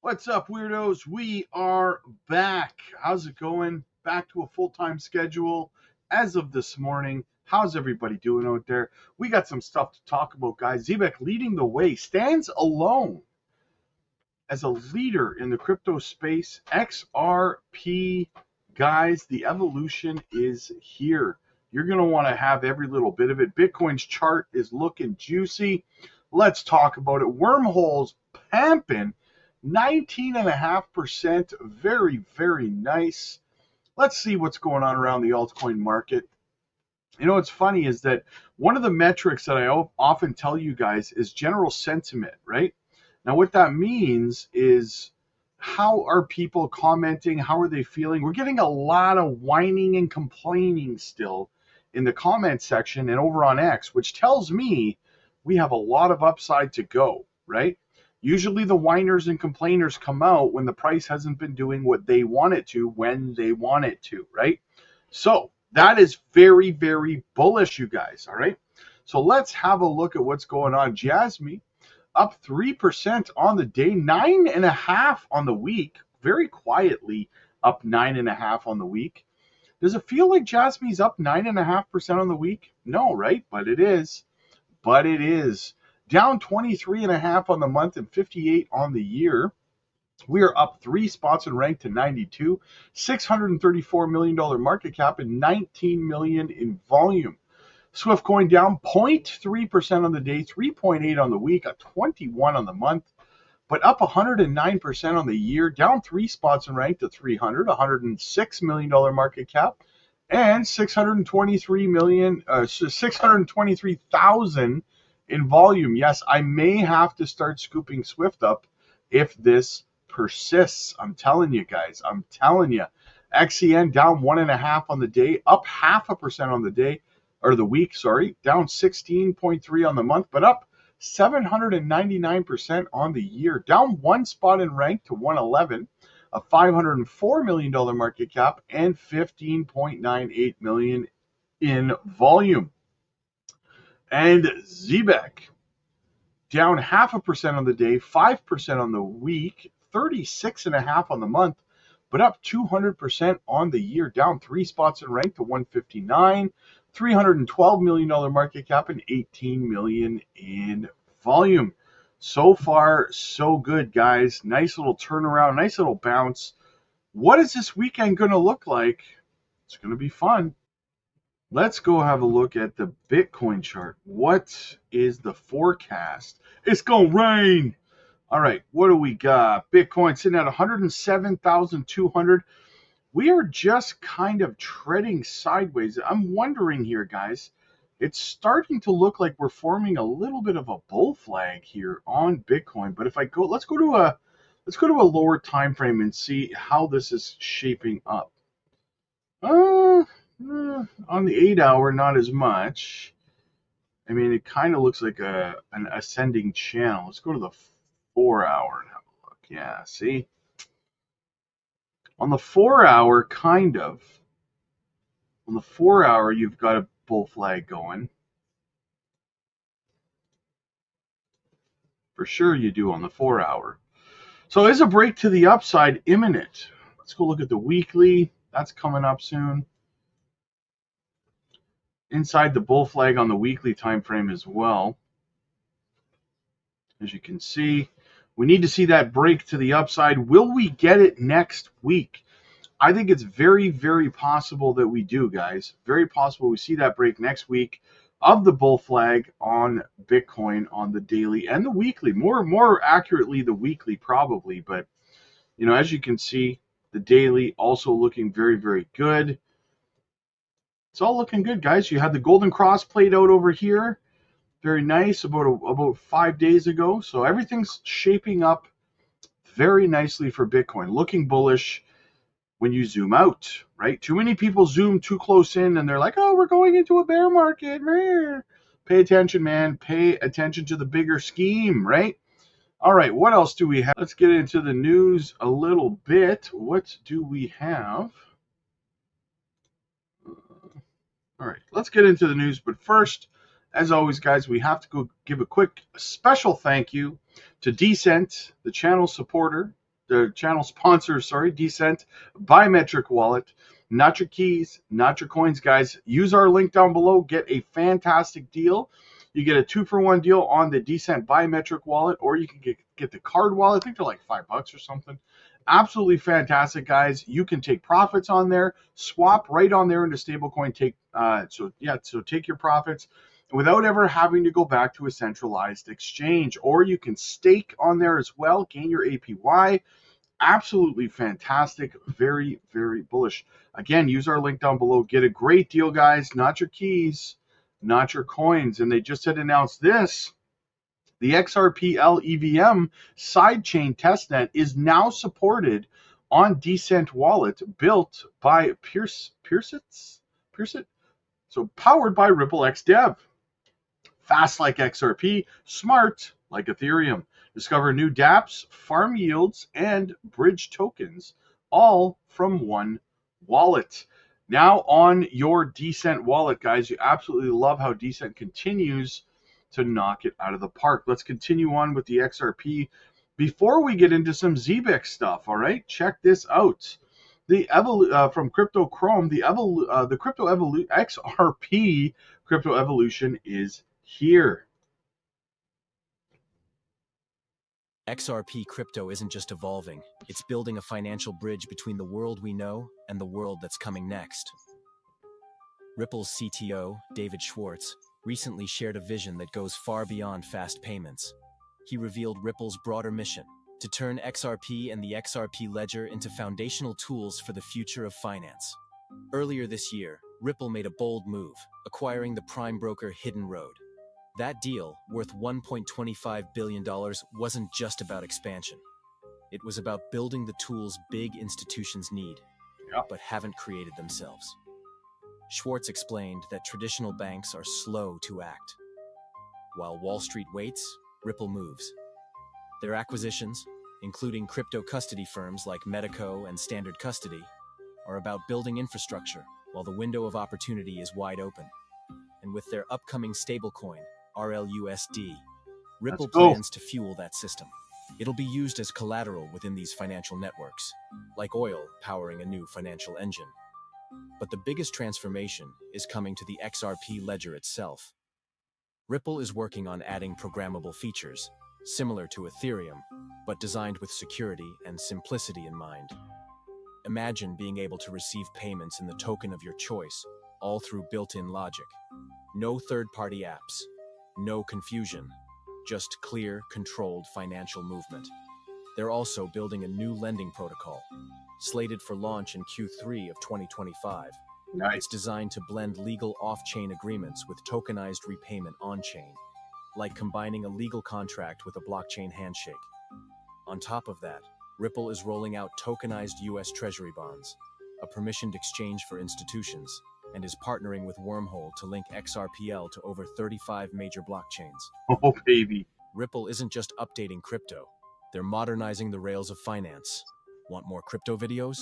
What's up, weirdos? We are back. How's it going? Back to a full-time schedule as of this morning. How's everybody doing out there? We got some stuff to talk about, guys. Zebec leading the way, stands alone as a leader in the crypto space. XRP, guys, the evolution is here. You're going to want to have every little bit of it. Bitcoin's chart is looking juicy. Let's talk about it. Wormholes pumping. 19.5%, very, very nice. Let's see what's going on around the altcoin market. You know, what's funny is that one of the metrics that I often tell you guys is general sentiment, right? Now, what that means is how are people commenting? How are they feeling? We're getting a lot of whining and complaining still in the comment section and over on X, which tells me we have a lot of upside to go, right? Usually the whiners and complainers come out when the price hasn't been doing what they want it to when they want it to, right? So that is very, very bullish, you guys, all right? So let's have a look at what's going on. Jasmine up 3% on the day, 9.5% on the week, very quietly up 9.5% on the week. Does it feel like Jasmine's up 9.5% on the week? No, right? But it is. But it is. Down 23.5% on the month and 58 on the year. We are up 3 spots and ranked to 92. $634 million market cap and 19 million in volume. Swift coin down 0.3% on the day, 3.8 on the week, a 21 on the month, but up 109% on the year, down 3 spots and ranked to 300, $106 million market cap, and 623,000 in volume. Yes, I may have to start scooping Swift up if this persists. I'm telling you guys. I'm telling you. XEN down 1.5% on the day, up 0.5% on the day, or the week, sorry. Down 16.3% on the month, but up 799% on the year. Down 1 spot in rank to 111, a $504 million market cap, and 15.98 million in volume. And Zebec down 0.5% on the day, 5% on the week, 36.5% on the month, but up 200% on the year, down 3 spots in rank to 159, $312 million market cap, and 18 million in volume. So far, so good, guys. Nice little turnaround, nice little bounce. What is this weekend going to look like? It's going to be fun. Let's go have a look at the Bitcoin chart. What is the forecast? It's going to rain. All right, what do we got? Bitcoin sitting at 107,200. We are just kind of treading sideways. I'm wondering here, guys. It's starting to look like we're forming a little bit of a bull flag here on Bitcoin. But if I go, let's go to a lower time frame and see how this is shaping up. On the 8-hour, not as much. I mean, it kind of looks like an ascending channel. Let's go to the 4-hour and have a look. Yeah, see? On the 4-hour, kind of. On the 4-hour, you've got a bull flag going. For sure you do on the 4-hour. So is a break to the upside imminent? Let's go look at the weekly. That's coming up soon. Inside the bull flag on the weekly time frame as well. As you can see, we need to see that break to the upside. Will we get it next week? I think it's very, very possible that we do, guys. Very possible we see that break next week of the bull flag on Bitcoin on the daily and the weekly. More accurately, the weekly probably. But, you know, as you can see, the daily also looking very, very good. It's all looking good, guys. You had the golden cross played out over here. Very nice about 5 days ago. So everything's shaping up very nicely for Bitcoin. Looking bullish when you zoom out, right? Too many people zoom too close in and they're like, oh, we're going into a bear market. Pay attention, man. Pay attention to the bigger scheme, right? All right, what else do we have? Let's get into the news a little bit. What do we have? All right, let's get into the news. But first, as always, guys, we have to go give a quick special thank you to Decent, the channel supporter. the channel sponsor, sorry, Decent biometric wallet. Not your keys, not your coins, guys. Use our link down below. Get a fantastic deal. You get a 2-for-1 deal on the Decent biometric wallet, or you can get the card wallet. I think they're like $5 or something. Absolutely fantastic, guys. You can take profits on there, swap right on there into stablecoin. So take your profits without ever having to go back to a centralized exchange, or you can stake on there as well, gain your APY. Absolutely fantastic. Very, very bullish. Again, use our link down below. Get a great deal, guys. Not your keys, not your coins. And they just had announced this. The XRPL EVM sidechain testnet is now supported on Decent Wallet, built by Peerset? So powered by Ripple X Dev. Fast like XRP, smart like Ethereum. Discover new dApps, farm yields, and bridge tokens, all from one wallet. Now on your Decent wallet, guys. You absolutely love how Decent continues to knock it out of the park. Let's continue on with the XRP before we get into some Zebec stuff. All right, check this out. From Crypto Chrome, the XRP crypto evolution is here. XRP crypto isn't just evolving, it's building a financial bridge between the world we know and the world that's coming next. Ripple's CTO, David Schwartz, recently shared a vision that goes far beyond fast payments. He revealed Ripple's broader mission: to turn XRP and the XRP ledger into foundational tools for the future of finance. Earlier this year, Ripple made a bold move, acquiring the prime broker Hidden Road. That deal, worth $1.25 billion, wasn't just about expansion. It was about building the tools big institutions need, but haven't created themselves. Schwartz explained that traditional banks are slow to act. While Wall Street waits, Ripple moves. Their acquisitions, including crypto custody firms like Medico and Standard Custody, are about building infrastructure while the window of opportunity is wide open. And with their upcoming stablecoin, RLUSD, Ripple plans to fuel that system. It'll be used as collateral within these financial networks, like oil powering a new financial engine. But the biggest transformation is coming to the XRP ledger itself. Ripple is working on adding programmable features, similar to Ethereum, but designed with security and simplicity in mind. Imagine being able to receive payments in the token of your choice, all through built-in logic. No third-party apps. No confusion, just clear, controlled financial movement. They're also building a new lending protocol, slated for launch in Q3 of 2025. Nice. It's designed to blend legal off-chain agreements with tokenized repayment on-chain, like combining a legal contract with a blockchain handshake. On top of that, Ripple is rolling out tokenized US Treasury bonds, a permissioned exchange for institutions, and is partnering with Wormhole to link XRPL to over 35 major blockchains. Oh, baby. Ripple isn't just updating crypto, they're modernizing the rails of finance. Want more crypto videos?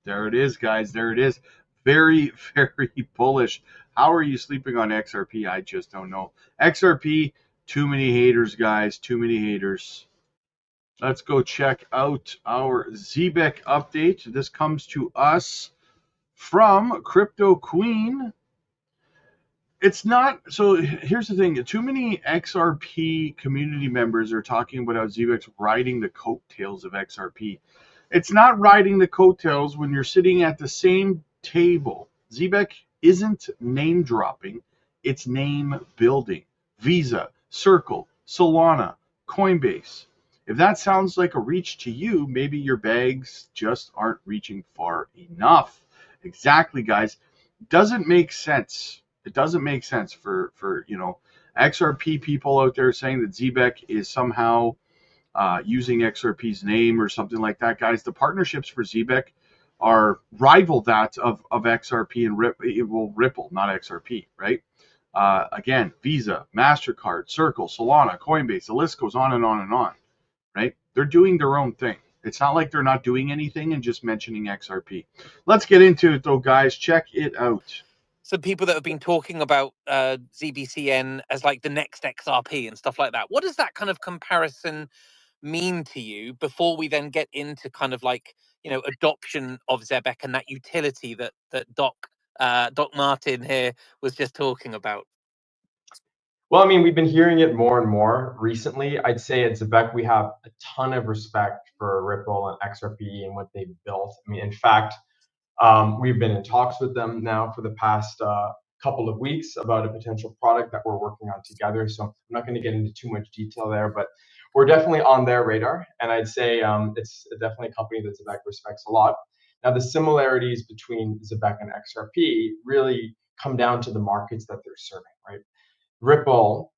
There it is, guys. There it is. Very, very bullish. How are you sleeping on XRP? I just don't know. XRP, too many haters, guys. Too many haters. Let's go check out our Zebec update. This comes to us from Crypto Queen. It's not, so here's the thing. Too many XRP community members are talking about how Zebec's riding the coattails of XRP. It's not riding the coattails when you're sitting at the same table. Zebec isn't name dropping, it's name building. Visa, Circle, Solana, Coinbase. If that sounds like a reach to you, maybe your bags just aren't reaching far enough. Exactly, guys. Doesn't make sense. It doesn't make sense for XRP people out there saying that Zebec is somehow using XRP's name or something like that, guys. The partnerships for Zebec are rival that of XRP and Ripple, not XRP, right? Again, Visa, MasterCard, Circle, Solana, Coinbase, the list goes on and on and on, right? They're doing their own thing. It's not like they're not doing anything and just mentioning XRP. Let's get into it, though, guys. Check it out. Some people that have been talking about ZBCN as like the next XRP and stuff like that. What does that kind of comparison mean to you before we then get into kind of like, adoption of Zebec and that utility that Doc Martin here was just talking about? Well, I mean, we've been hearing it more and more recently. I'd say at Zebec, we have a ton of respect for Ripple and XRP and what they've built. I mean, in fact, we've been in talks with them now for the past couple of weeks about a potential product that we're working on together. So I'm not going to get into too much detail there, but we're definitely on their radar. And I'd say it's definitely a company that Zebec respects a lot. Now, the similarities between Zebec and XRP really come down to the markets that they're serving, right? Ripple,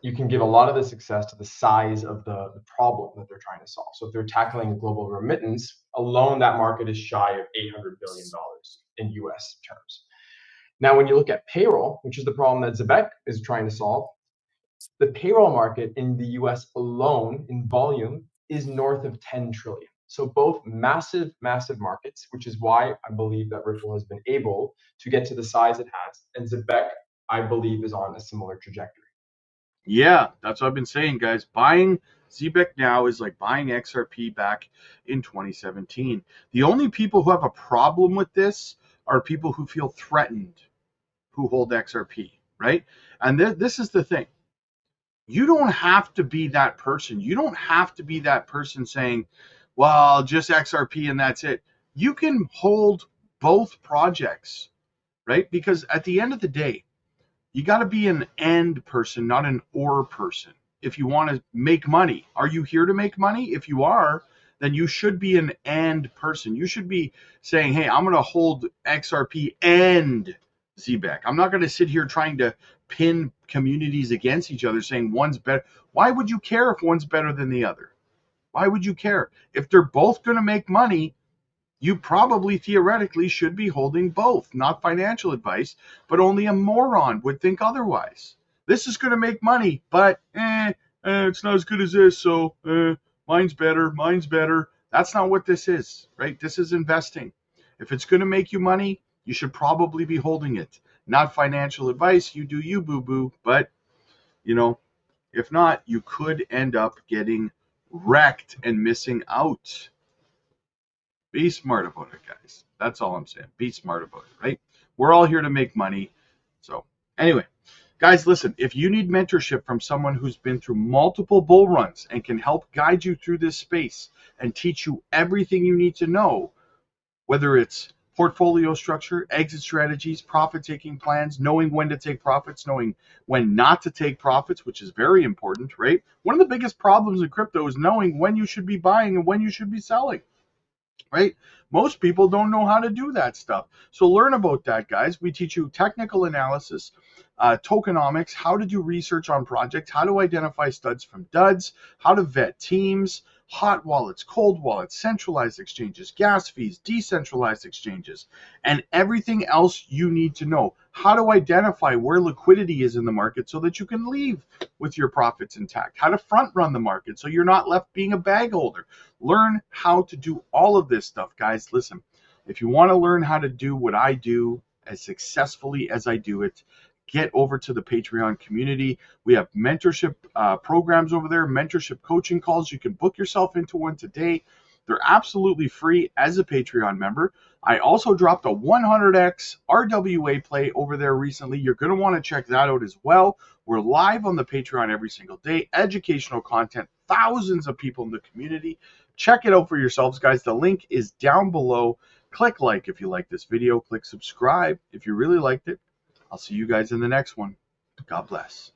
you can give a lot of the success to the size of the problem that they're trying to solve. So if they're tackling global remittance, alone that market is shy of $800 billion in US terms. Now, when you look at payroll, which is the problem that Zebec is trying to solve, the payroll market in the US alone in volume is north of 10 trillion. So both massive, massive markets, which is why I believe that Ripple has been able to get to the size it has. And Zebec, I believe, is on a similar trajectory. Yeah, that's what I've been saying, guys. Buying Zebec now is like buying XRP back in 2017. The only people who have a problem with this are people who feel threatened, who hold XRP, right? And this is the thing. You don't have to be that person. You don't have to be that person saying, well, just XRP and that's it. You can hold both projects, right? Because at the end of the day, you got to be an and person, not an or person. If you want to make money, are you here to make money? If you are, then you should be an and person. You should be saying, hey, I'm going to hold XRP and Zebec. I'm not going to sit here trying to pin communities against each other saying one's better. Why would you care if one's better than the other? Why would you care? If they're both going to make money, you probably theoretically should be holding both. Not financial advice, but only a moron would think otherwise. This is going to make money, but it's not as good as this, so mine's better. That's not what this is, right? This is investing. If it's going to make you money, you should probably be holding it. Not financial advice. You do you, boo-boo. But, if not, you could end up getting wrecked and missing out. Be smart about it, guys. That's all I'm saying. Be smart about it, right? We're all here to make money. So anyway, guys, listen, if you need mentorship from someone who's been through multiple bull runs and can help guide you through this space and teach you everything you need to know, whether it's portfolio structure, exit strategies, profit-taking plans, knowing when to take profits, knowing when not to take profits, which is very important, right? One of the biggest problems in crypto is knowing when you should be buying and when you should be selling. Right? Most people don't know how to do that stuff. So learn about that, guys. We teach you technical analysis, tokenomics, how to do research on projects, how to identify studs from duds, how to vet teams, hot wallets, cold wallets, centralized exchanges, gas fees, decentralized exchanges, and everything else you need to know. How to identify where liquidity is in the market so that you can leave with your profits intact. How to front run the market so you're not left being a bag holder. Learn how to do all of this stuff, guys. Listen, if you want to learn how to do what I do as successfully as I do it, get over to the Patreon community. We have mentorship programs over there, mentorship coaching calls. You can book yourself into one today. They're absolutely free as a Patreon member. I also dropped a 100x RWA play over there recently. You're going to want to check that out as well. We're live on the Patreon every single day. Educational content, thousands of people in the community. Check it out for yourselves, guys. The link is down below. Click like if you like this video. Click subscribe if you really liked it. I'll see you guys in the next one. God bless.